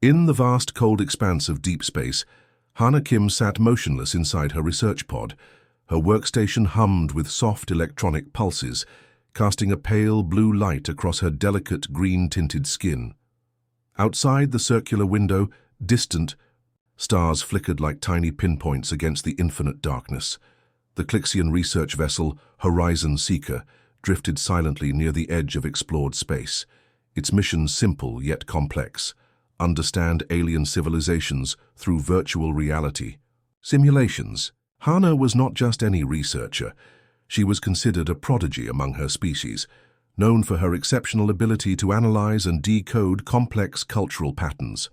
In the vast cold expanse of deep space, Hana Kim sat motionless inside her research pod. Her workstation hummed with soft electronic pulses, casting a pale blue light across her delicate green-tinted skin. Outside the circular window, distant, stars flickered like tiny pinpoints against the infinite darkness. The Clixian research vessel, Horizon Seeker, drifted silently near the edge of explored space. Its mission simple yet complex: understand alien civilizations through virtual reality. Simulations. Hana was not just any researcher. She was considered a prodigy among her species, known for her exceptional ability to analyze and decode complex cultural patterns.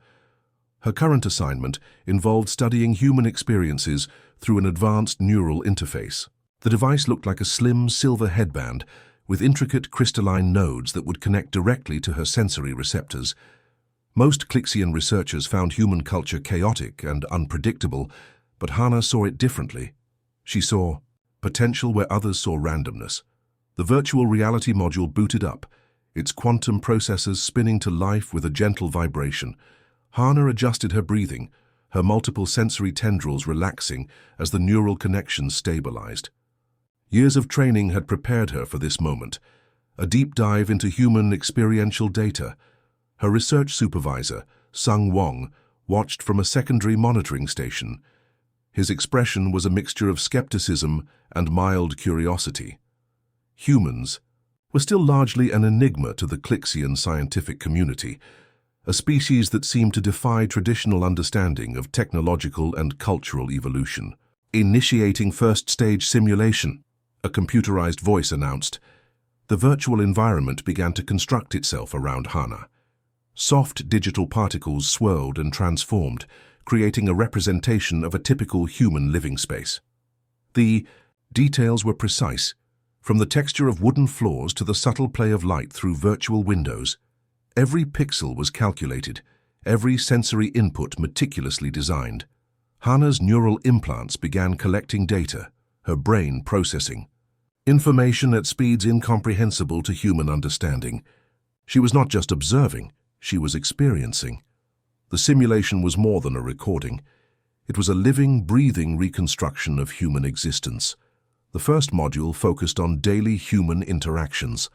Her current assignment involved studying human experiences through an advanced neural interface. The device looked like a slim silver headband with intricate crystalline nodes that would connect directly to her sensory receptors. Most Clixian researchers found human culture chaotic and unpredictable, but Hana saw it differently. She saw potential where others saw randomness. The virtual reality module booted up, its quantum processors spinning to life with a gentle vibration. Hana adjusted her breathing, her multiple sensory tendrils relaxing as the neural connections stabilized. Years of training had prepared her for this moment, a deep dive into human experiential data. Her research supervisor, Sung Wong, watched from a secondary monitoring station. His expression was a mixture of skepticism and mild curiosity. Humans were still largely an enigma to the Clixian scientific community, a species that seemed to defy traditional understanding of technological and cultural evolution. Initiating first-stage simulation, a computerized voice announced. The virtual environment began to construct itself around Hana. Soft digital particles swirled and transformed, creating a representation of a typical human living space. The details were precise, from the texture of wooden floors to the subtle play of light through virtual windows. Every pixel was calculated, every sensory input meticulously designed. Hana's neural implants began collecting data, her brain processing information at speeds incomprehensible to human understanding. She was not just observing, she was experiencing. The simulation was more than a recording. It was a living, breathing reconstruction of human existence. The first module focused on daily human interactions.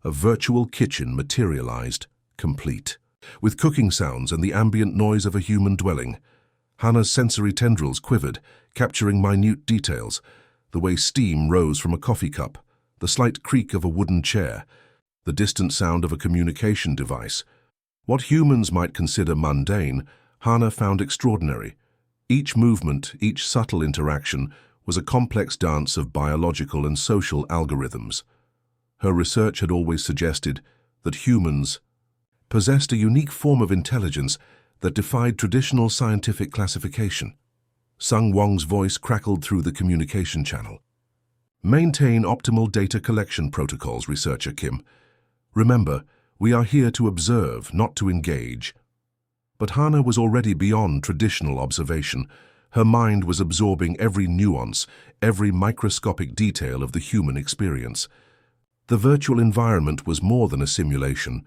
A virtual kitchen materialized, complete. With cooking sounds and the ambient noise of a human dwelling, Hana's sensory tendrils quivered, capturing minute details. The way steam rose from a coffee cup, the slight creak of a wooden chair, the distant sound of a communication device. What humans might consider mundane, Hana found extraordinary. Each movement, each subtle interaction, was a complex dance of biological and social algorithms. Her research had always suggested that humans possessed a unique form of intelligence that defied traditional scientific classification. Sung Wong's voice crackled through the communication channel. Maintain optimal data collection protocols, Researcher Kim. Remember, we are here to observe, not to engage. But Hana was already beyond traditional observation. Her mind was absorbing every nuance, every microscopic detail of the human experience. The virtual environment was more than a simulation.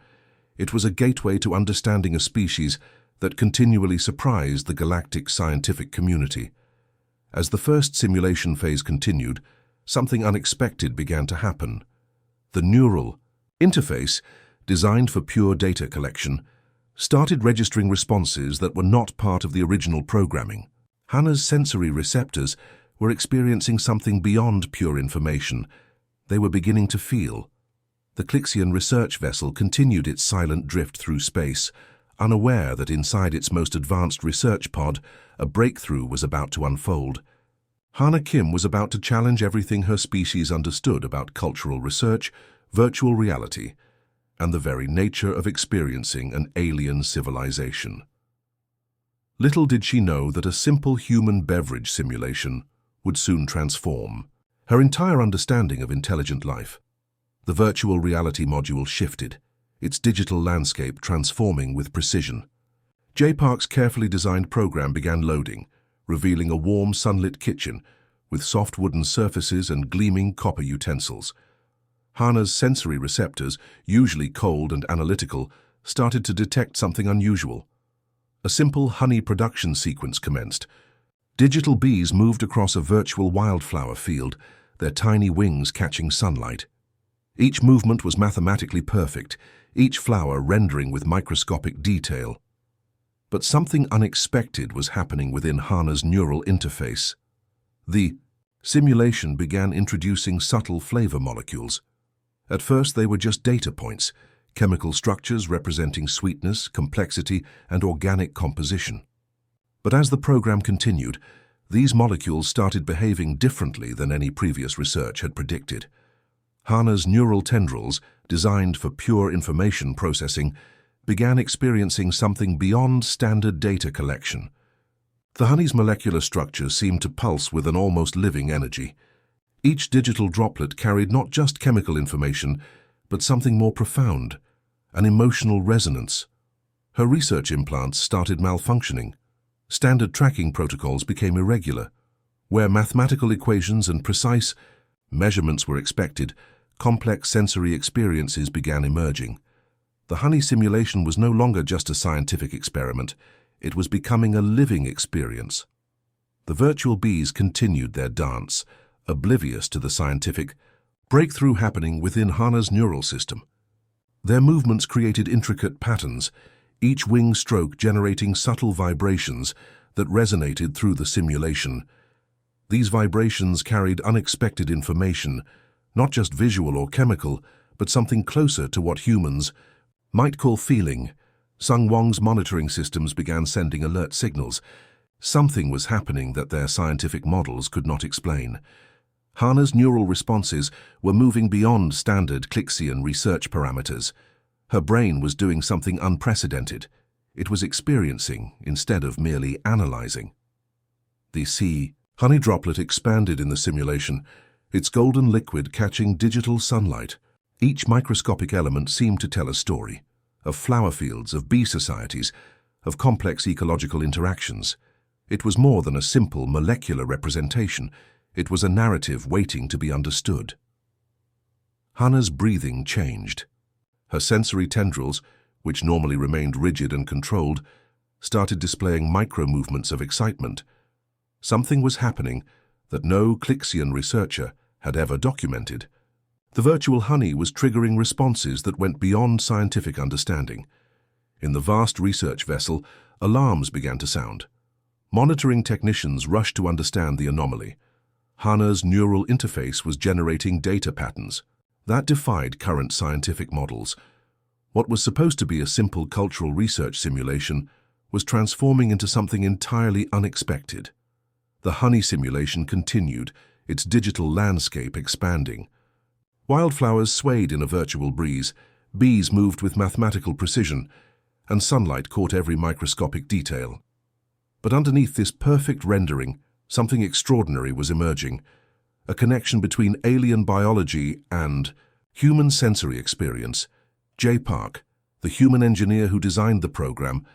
It was a gateway to understanding a species that continually surprised the galactic scientific community. As the first simulation phase continued, something unexpected began to happen. The neural interface, designed for pure data collection, started registering responses that were not part of the original programming. Hana's sensory receptors were experiencing something beyond pure information. They were beginning to feel. The Clixian research vessel continued its silent drift through space, unaware that inside its most advanced research pod, a breakthrough was about to unfold. Hana Kim was about to challenge everything her species understood about cultural research, virtual reality, and the very nature of experiencing an alien civilization. Little did she know that a simple human beverage simulation would soon transform her entire understanding of intelligent life. The virtual reality module shifted, its digital landscape transforming with precision. J Park's carefully designed program began loading, revealing a warm, sunlit kitchen with soft wooden surfaces and gleaming copper utensils. Hana's sensory receptors, usually cold and analytical, started to detect something unusual. A simple honey production sequence commenced. Digital bees moved across a virtual wildflower field, their tiny wings catching sunlight. Each movement was mathematically perfect, each flower rendering with microscopic detail. But something unexpected was happening within Hana's neural interface. The simulation began introducing subtle flavor molecules. At first they were just data points, chemical structures representing sweetness, complexity, and organic composition. But as the program continued, these molecules started behaving differently than any previous research had predicted. Hana's neural tendrils, designed for pure information processing, began experiencing something beyond standard data collection. The honey's molecular structure seemed to pulse with an almost living energy. Each digital droplet carried not just chemical information, but something more profound, an emotional resonance. Her research implants started malfunctioning. Standard tracking protocols became irregular. Where mathematical equations and precise measurements were expected, complex sensory experiences began emerging. The honey simulation was no longer just a scientific experiment. It was becoming a living experience. The virtual bees continued their dance, oblivious to the scientific breakthrough happening within Hana's neural system. Their movements created intricate patterns, each wing stroke generating subtle vibrations that resonated through the simulation. These vibrations carried unexpected information, not just visual or chemical, but something closer to what humans might call feeling. Sung Wong's monitoring systems began sending alert signals. Something was happening that their scientific models could not explain. Hana's neural responses were moving beyond standard Clixian research parameters. Her brain was doing something unprecedented. It was experiencing instead of merely analyzing. The honey droplet expanded in the simulation, its golden liquid catching digital sunlight. Each microscopic element seemed to tell a story, of flower fields, of bee societies, of complex ecological interactions. It was more than a simple molecular representation. It was a narrative waiting to be understood. Hana's breathing changed. Her sensory tendrils, which normally remained rigid and controlled, started displaying micro-movements of excitement. Something was happening that no Clixian researcher had ever documented. The virtual honey was triggering responses that went beyond scientific understanding. In the vast research vessel, alarms began to sound. Monitoring technicians rushed to understand the anomaly. Hana's neural interface was generating data patterns that defied current scientific models. What was supposed to be a simple cultural research simulation was transforming into something entirely unexpected. The honey simulation continued, its digital landscape expanding. Wildflowers swayed in a virtual breeze, bees moved with mathematical precision, and sunlight caught every microscopic detail. But underneath this perfect rendering, something extraordinary was emerging, a connection between alien biology and human sensory experience. Jay Park, the human engineer who designed the program,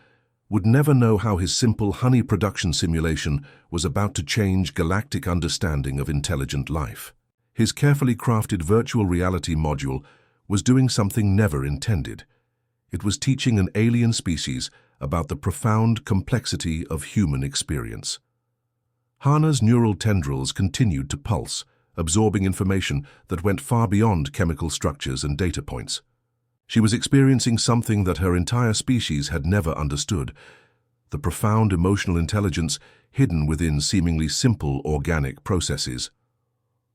would never know how his simple honey production simulation was about to change galactic understanding of intelligent life. His carefully crafted virtual reality module was doing something never intended. It was teaching an alien species about the profound complexity of human experience. Hana's neural tendrils continued to pulse, absorbing information that went far beyond chemical structures and data points. She was experiencing something that her entire species had never understood, the profound emotional intelligence hidden within seemingly simple organic processes.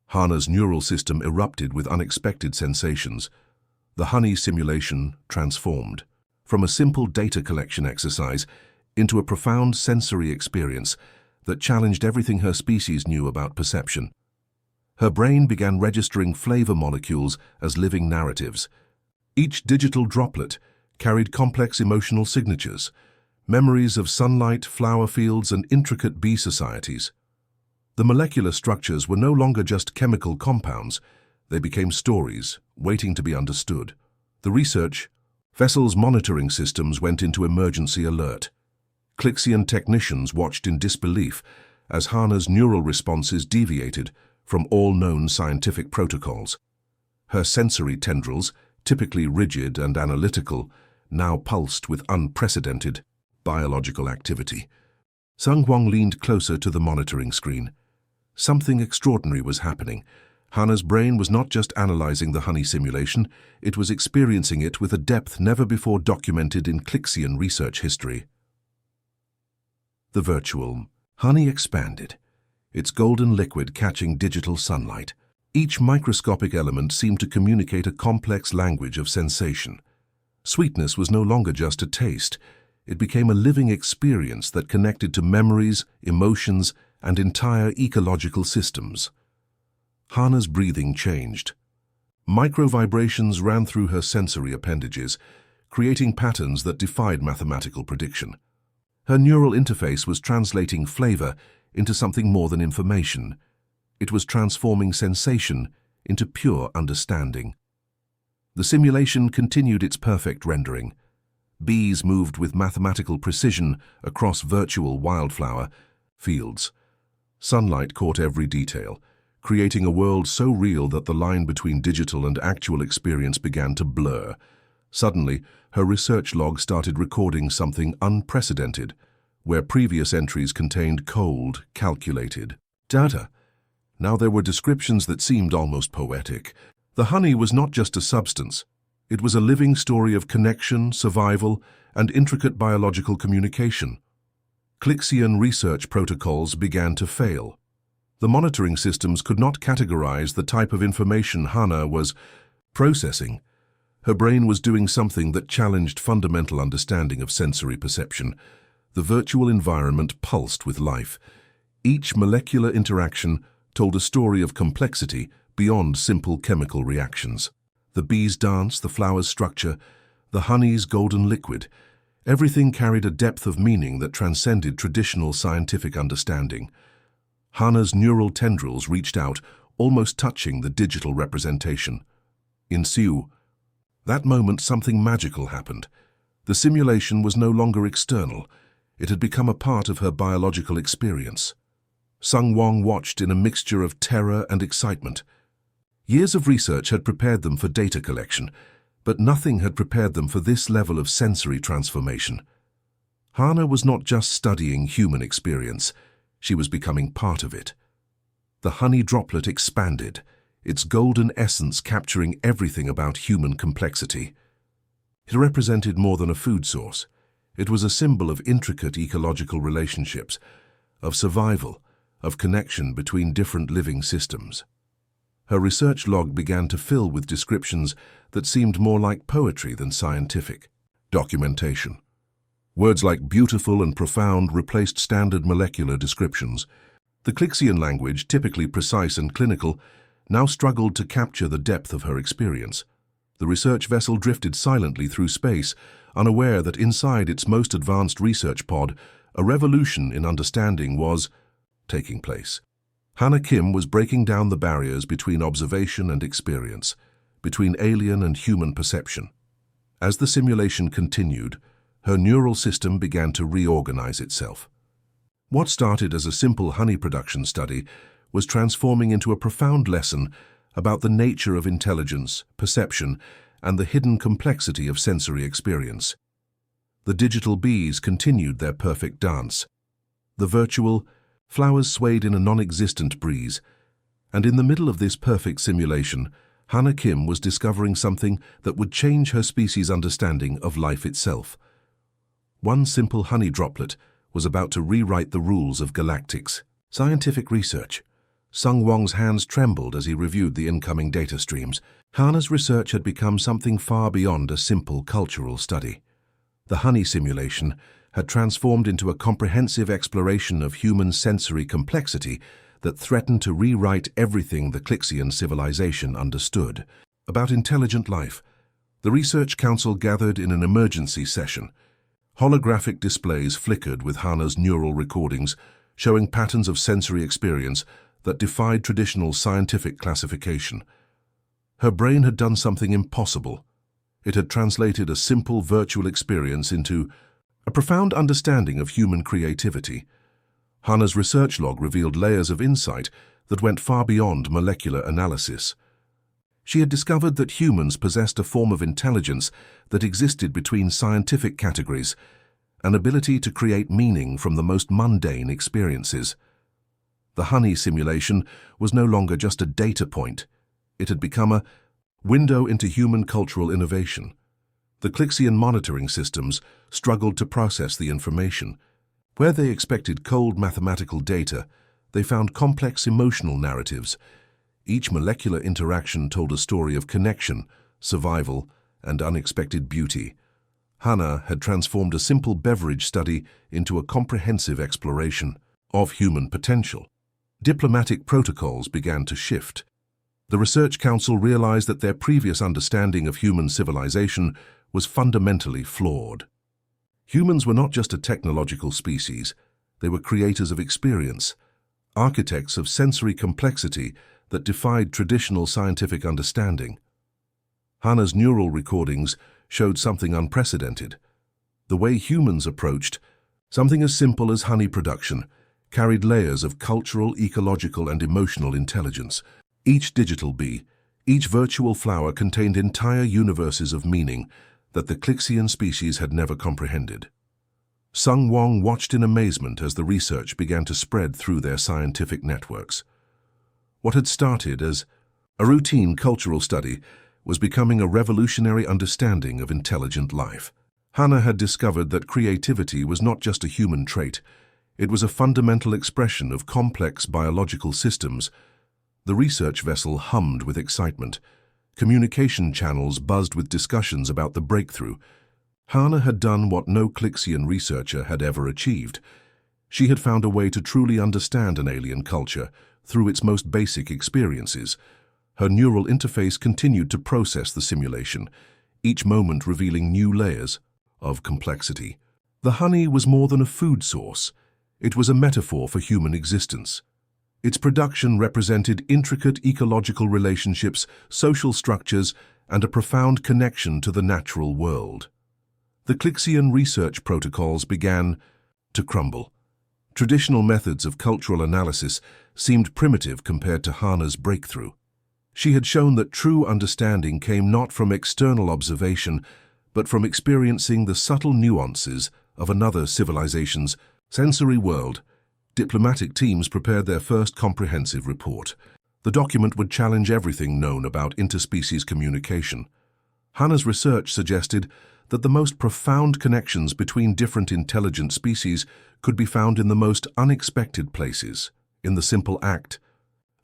Hana's neural system erupted with unexpected sensations. The honey simulation transformed from a simple data collection exercise into a profound sensory experience that challenged everything her species knew about perception. Her brain began registering flavor molecules as living narratives. Each digital droplet carried complex emotional signatures, memories of sunlight, flower fields, and intricate bee societies. The molecular structures were no longer just chemical compounds. They became stories, waiting to be understood. The research vessel's monitoring systems went into emergency alert. Clixian technicians watched in disbelief as Hana's neural responses deviated from all known scientific protocols. Her sensory tendrils, typically rigid and analytical, now pulsed with unprecedented biological activity. Sung Huang leaned closer to the monitoring screen. Something extraordinary was happening. Hana's brain was not just analyzing the honey simulation, it was experiencing it with a depth never before documented in Clixian research history. The virtual honey expanded, its golden liquid catching digital sunlight. Each microscopic element seemed to communicate a complex language of sensation. Sweetness was no longer just a taste. It became a living experience that connected to memories, emotions, and entire ecological systems. Hana's breathing changed. Micro-vibrations ran through her sensory appendages, creating patterns that defied mathematical prediction. Her neural interface was translating flavor into something more than information. It was transforming sensation into pure understanding. The simulation continued its perfect rendering. Bees moved with mathematical precision across virtual wildflower fields. Sunlight caught every detail, creating a world so real that the line between digital and actual experience began to blur. Suddenly, her research log started recording something unprecedented, where previous entries contained cold, calculated data. Now there were descriptions that seemed almost poetic. The honey was not just a substance. It was a living story of connection, survival, and intricate biological communication. Clixian research protocols began to fail. The monitoring systems could not categorize the type of information Hana was processing. Her brain was doing something that challenged fundamental understanding of sensory perception. The virtual environment pulsed with life. Each molecular interaction told a story of complexity beyond simple chemical reactions. The bees' dance, the flower's structure, the honey's golden liquid, everything carried a depth of meaning that transcended traditional scientific understanding. Hana's neural tendrils reached out, almost touching the digital representation. In Siu, that moment something magical happened. The simulation was no longer external. It had become a part of her biological experience. Sung Wang watched in a mixture of terror and excitement. Years of research had prepared them for data collection, but nothing had prepared them for this level of sensory transformation. Hana was not just studying human experience, she was becoming part of it. The honey droplet expanded, its golden essence capturing everything about human complexity. It represented more than a food source. It was a symbol of intricate ecological relationships, of survival, of connection between different living systems. Her research log began to fill with descriptions that seemed more like poetry than scientific. Documentation. Words like beautiful and profound replaced standard molecular descriptions. The Clixian language, typically precise and clinical, now struggled to capture the depth of her experience. The research vessel drifted silently through space, unaware that inside its most advanced research pod, a revolution in understanding was taking place. Hana Kim was breaking down the barriers between observation and experience, between alien and human perception. As the simulation continued, her neural system began to reorganize itself. What started as a simple honey production study was transforming into a profound lesson about the nature of intelligence, perception, and the hidden complexity of sensory experience. The digital bees continued their perfect dance. The virtual flowers swayed in a non-existent breeze, and in the middle of this perfect simulation, Hana Kim was discovering something that would change her species' understanding of life itself. One simple honey droplet was about to rewrite the rules of galactics. Scientific research. Sung Wang's hands trembled as he reviewed the incoming data streams. Hana's research had become something far beyond a simple cultural study. The honey simulation had transformed into a comprehensive exploration of human sensory complexity that threatened to rewrite everything the Clixian civilization understood. About intelligent life, the Research Council gathered in an emergency session. Holographic displays flickered with Hana's neural recordings, showing patterns of sensory experience that defied traditional scientific classification. Her brain had done something impossible. It had translated a simple virtual experience into a profound understanding of human creativity. Hana's research log revealed layers of insight that went far beyond molecular analysis. She had discovered that humans possessed a form of intelligence that existed between scientific categories, an ability to create meaning from the most mundane experiences. The honey simulation was no longer just a data point. It had become a window into human cultural innovation. The Clixian monitoring systems struggled to process the information. Where they expected cold mathematical data, they found complex emotional narratives. Each molecular interaction told a story of connection, survival, and unexpected beauty. Hannah had transformed a simple beverage study into a comprehensive exploration of human potential. Diplomatic protocols began to shift. The Research Council realized that their previous understanding of human civilization was fundamentally flawed. Humans were not just a technological species, they were creators of experience, architects of sensory complexity that defied traditional scientific understanding. Hannah's neural recordings showed something unprecedented. The way humans approached something as simple as honey production carried layers of cultural, ecological, and emotional intelligence. Each digital bee, each virtual flower contained entire universes of meaning that the Clixian species had never comprehended. Sung Wong watched in amazement as the research began to spread through their scientific networks. What had started as a routine cultural study was becoming a revolutionary understanding of intelligent life. Hannah had discovered that creativity was not just a human trait, it was a fundamental expression of complex biological systems. The research vessel hummed with excitement. Communication channels buzzed with discussions about the breakthrough. Hannah had done what no Clixian researcher had ever achieved. She had found a way to truly understand an alien culture through its most basic experiences. Her neural interface continued to process the simulation, each moment revealing new layers of complexity. The honey was more than a food source. It was a metaphor for human existence. Its production represented intricate ecological relationships, social structures, and a profound connection to the natural world. The Clixian research protocols began to crumble. Traditional methods of cultural analysis seemed primitive compared to Hannah's breakthrough. She had shown that true understanding came not from external observation, but from experiencing the subtle nuances of another civilization's sensory world. Diplomatic teams prepared their first comprehensive report. The document would challenge everything known about interspecies communication. Hannah's research suggested that the most profound connections between different intelligent species could be found in the most unexpected places, in the simple act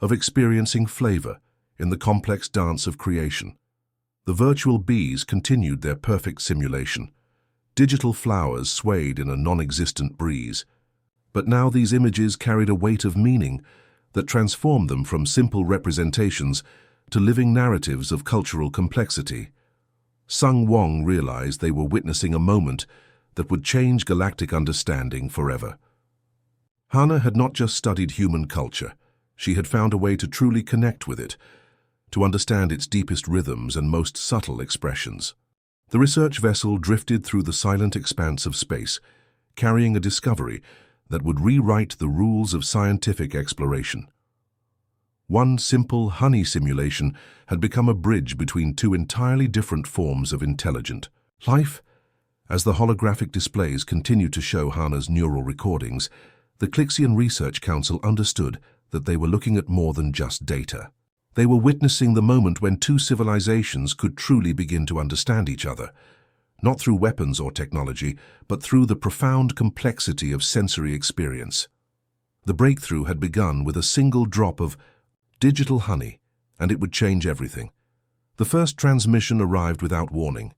of experiencing flavor, in the complex dance of creation. The virtual bees continued their perfect simulation. Digital flowers swayed in a non-existent breeze. But now these images carried a weight of meaning that transformed them from simple representations to living narratives of cultural complexity. Sung Wong realized they were witnessing a moment that would change galactic understanding forever. Hannah had not just studied human culture, she had found a way to truly connect with it, to understand its deepest rhythms and most subtle expressions. The research vessel drifted through the silent expanse of space, carrying a discovery that would rewrite the rules of scientific exploration. One simple honey simulation had become a bridge between two entirely different forms of intelligent life. As the holographic displays continued to show Hannah's neural recordings, the Clixian Research Council understood that they were looking at more than just data. They were witnessing the moment when two civilizations could truly begin to understand each other, not through weapons or technology, but through the profound complexity of sensory experience. The breakthrough had begun with a single drop of digital honey, and it would change everything. The first transmission arrived without warning.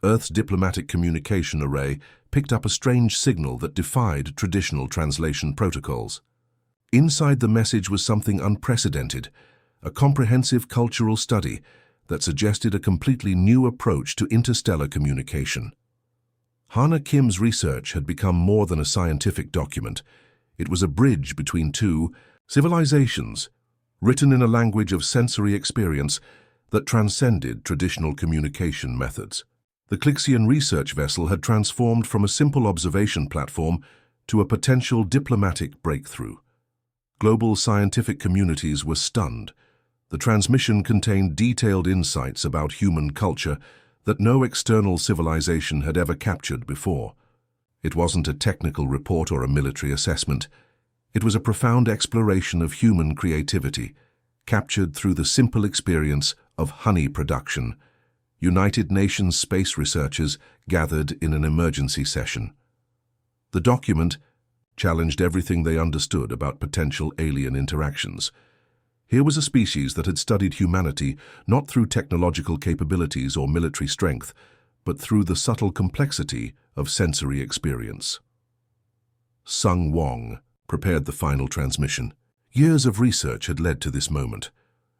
Earth's diplomatic communication array picked up a strange signal that defied traditional translation protocols. Inside the message was something unprecedented, a comprehensive cultural study that suggested a completely new approach to interstellar communication. Hannah Kim's research had become more than a scientific document. It was a bridge between two civilizations, written in a language of sensory experience that transcended traditional communication methods. The Clixian research vessel had transformed from a simple observation platform to a potential diplomatic breakthrough. Global scientific communities were stunned. The transmission contained detailed insights about human culture that no external civilization had ever captured before. It wasn't a technical report or a military assessment. It was a profound exploration of human creativity, captured through the simple experience of honey production. United Nations space researchers gathered in an emergency session. The document challenged everything they understood about potential alien interactions. Here was a species that had studied humanity not through technological capabilities or military strength, but through the subtle complexity of sensory experience. Sung Wong prepared the final transmission. Years of research had led to this moment,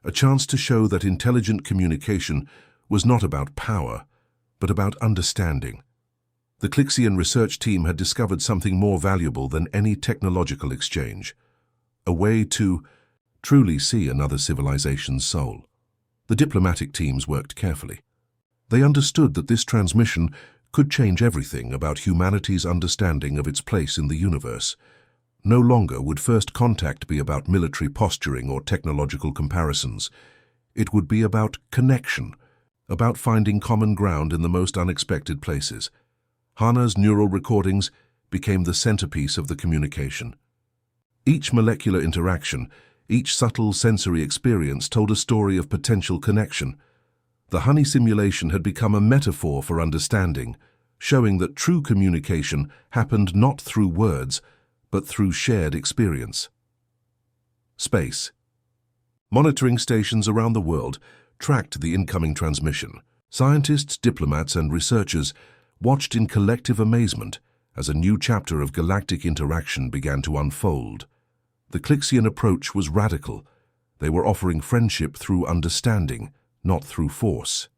a chance to show that intelligent communication was not about power, but about understanding. The Clixian research team had discovered something more valuable than any technological exchange, a way to truly see another civilization's soul. The diplomatic teams worked carefully. They understood that this transmission could change everything about humanity's understanding of its place in the universe. No longer would first contact be about military posturing or technological comparisons. It would be about connection, about finding common ground in the most unexpected places. Hana's neural recordings became the centerpiece of the communication. Each molecular interaction, each subtle sensory experience told a story of potential connection. The honey simulation had become a metaphor for understanding, showing that true communication happened not through words, but through shared experience. Space. Monitoring stations around the world tracked the incoming transmission. Scientists, diplomats, and researchers watched in collective amazement as a new chapter of galactic interaction began to unfold. The Clixian approach was radical. They were offering friendship through understanding, not through force.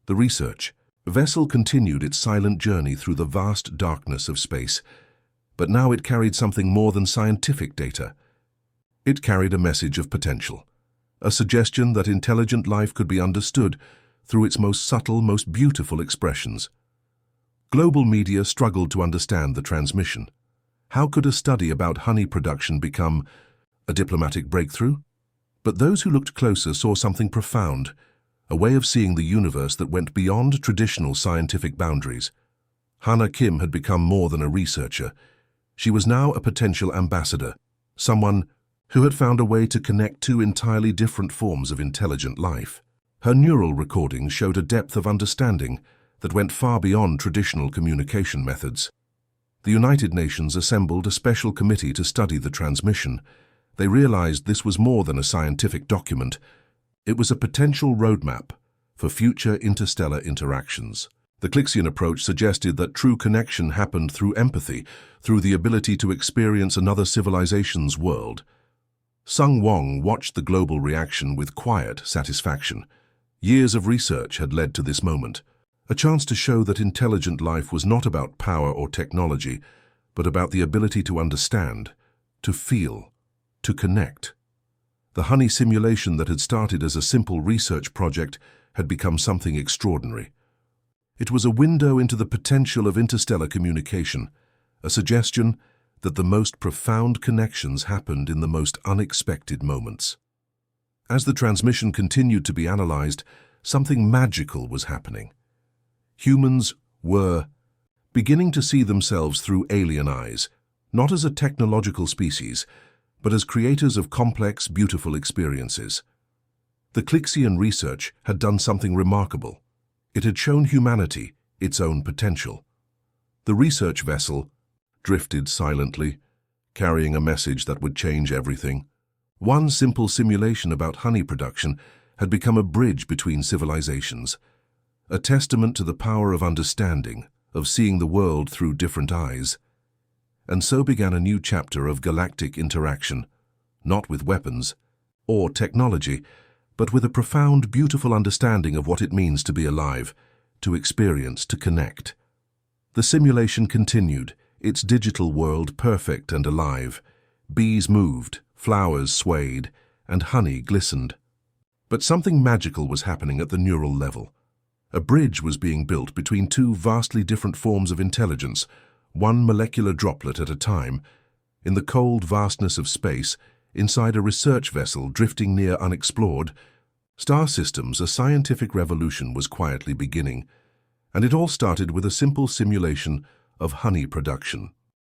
The research vessel continued its silent journey through the vast darkness of space, but now it carried something more than scientific data. It carried a message of potential, a suggestion that intelligent life could be understood through its most subtle, most beautiful expressions. Global media struggled to understand the transmission. How could a study about honey production become a diplomatic breakthrough? But those who looked closer saw something profound, a way of seeing the universe that went beyond traditional scientific boundaries. Hana Kim had become more than a researcher. She was now a potential ambassador, someone who had found a way to connect two entirely different forms of intelligent life. Her neural recordings showed a depth of understanding that went far beyond traditional communication methods. The United Nations assembled a special committee to study the transmission. They realized this was more than a scientific document. It was a potential roadmap for future interstellar interactions. The Clixian approach suggested that true connection happened through empathy, through the ability to experience another civilization's world. Sung Wong watched the global reaction with quiet satisfaction. Years of research had led to this moment, a chance to show that intelligent life was not about power or technology, but about the ability to understand, to feel, to connect. The honey simulation that had started as a simple research project had become something extraordinary. It was a window into the potential of interstellar communication, a suggestion that the most profound connections happened in the most unexpected moments. As the transmission continued to be analyzed, something magical was happening. Humans were beginning to see themselves through alien eyes, not as a technological species, but as creators of complex, beautiful experiences. The Clixian research had done something remarkable. It had shown humanity its own potential. The research vessel drifted silently, carrying a message that would change everything. One simple simulation about honey production had become a bridge between civilizations, a testament to the power of understanding, of seeing the world through different eyes. And so began a new chapter of galactic interaction, not with weapons or technology, but with a profound, beautiful understanding of what it means to be alive, to experience, to connect. The simulation continued, its digital world perfect and alive. Bees moved, flowers swayed, and honey glistened. But something magical was happening at the neural level. A bridge was being built between two vastly different forms of intelligence, one molecular droplet at a time. In the cold vastness of space, inside a research vessel drifting near unexplored star systems, a scientific revolution was quietly beginning, and it all started with a simple simulation of honey production.